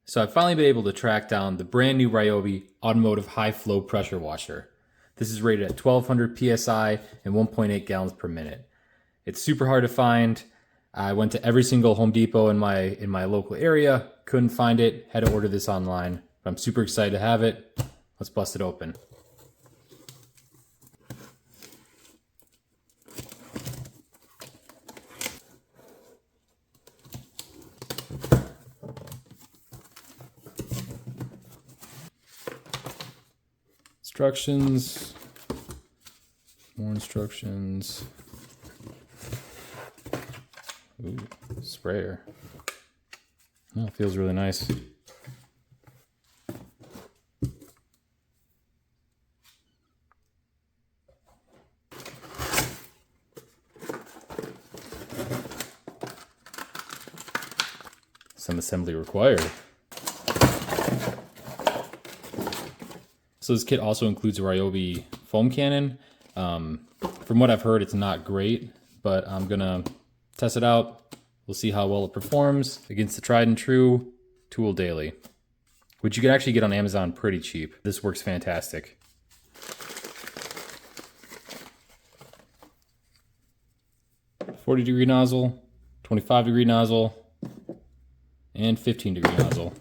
So I've finally been able to track down the brand new Ryobi Automotive high flow pressure washer. This is rated at 1200 PSI and 1.8 gallons per minute. It's super hard to find. I went to every single Home Depot in my local area, couldn't find it, had to order this online. But I'm super excited to have it. Let's bust it open. Instructions, more instructions. Ooh, sprayer. Oh, it feels really nice. Some assembly required. So this kit also includes a Ryobi foam cannon. From what I've heard, it's not great, but I'm gonna test it out. We'll see how well it performs against the tried and true Tool Daily, which you can actually get on Amazon pretty cheap. This works fantastic. "40-degree nozzle, 25-degree nozzle, and 15-degree nozzle.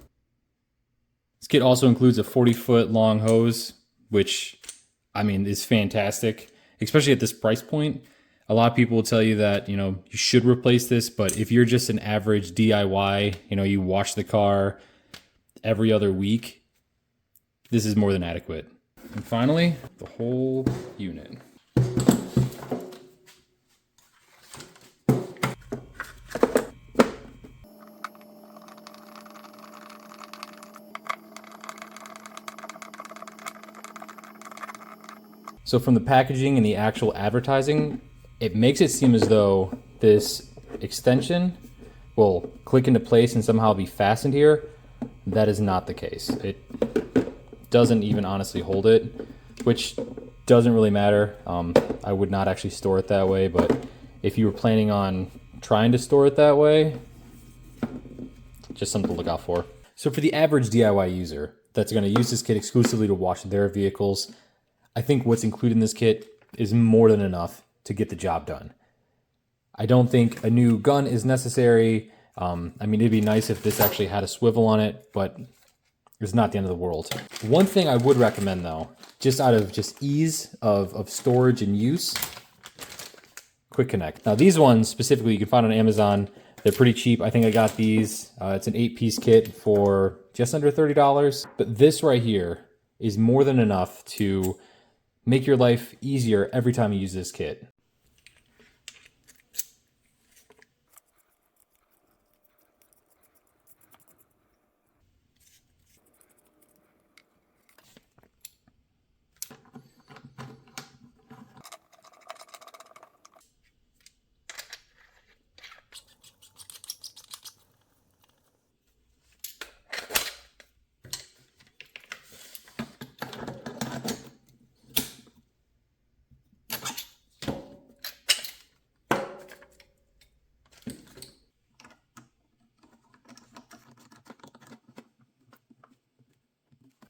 This kit also includes a 40-foot long hose, which, I mean, is fantastic, especially at this price point. A lot of people will tell you that, you should replace this, but if you're just an average DIY, you wash the car every other week, this is more than adequate. And finally, the whole unit. So from the packaging and the actual advertising, it makes it seem as though this extension will click into place and somehow be fastened here. That is not the case. It doesn't even honestly hold it, which doesn't really matter. I would not actually store it that way, but if you were planning on trying to store it that way, just something to look out for. So for the average DIY user that's going to use this kit exclusively to wash their vehicles, I think what's included in this kit is more than enough to get the job done. I don't think a new gun is necessary. It'd be nice if this actually had a swivel on it, but it's not the end of the world. One thing I would recommend though, just out of ease of storage and use, Quick Connect. Now these ones specifically you can find on Amazon. They're pretty cheap. I think I got these. It's an 8-piece kit for just under $30. But this right here is more than enough to make your life easier every time you use this kit.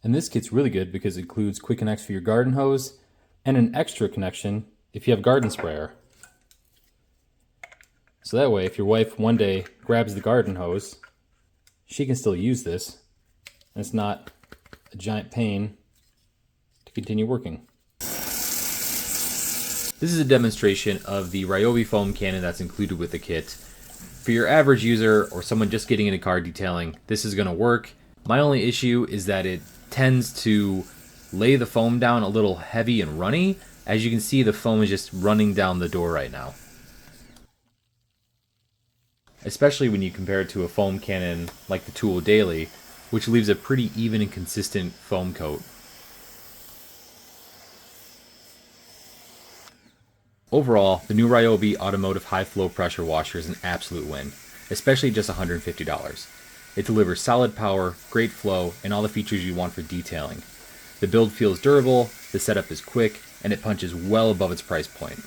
And this kit's really good because it includes quick connects for your garden hose and an extra connection if you have garden sprayer. So that way, if your wife one day grabs the garden hose, she can still use this, and it's not a giant pain to continue working. This is a demonstration of the Ryobi foam cannon that's included with the kit. For your average user or someone just getting into car detailing, this is going to work. My only issue is that it tends to lay the foam down a little heavy and runny. As you can see, the foam is just running down the door right now. Especially when you compare it to a foam cannon like the Tool Daily, which leaves a pretty even and consistent foam coat. Overall, the new Ryobi Automotive high flow pressure washer is an absolute win, especially just $150. It delivers solid power, great flow, and all the features you want for detailing. The build feels durable, the setup is quick, and it punches well above its price point.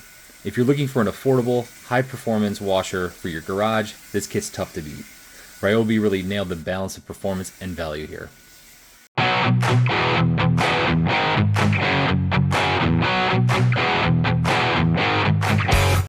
If you're looking for an affordable, high-performance washer for your garage, this kit's tough to beat. Ryobi really nailed the balance of performance and value here.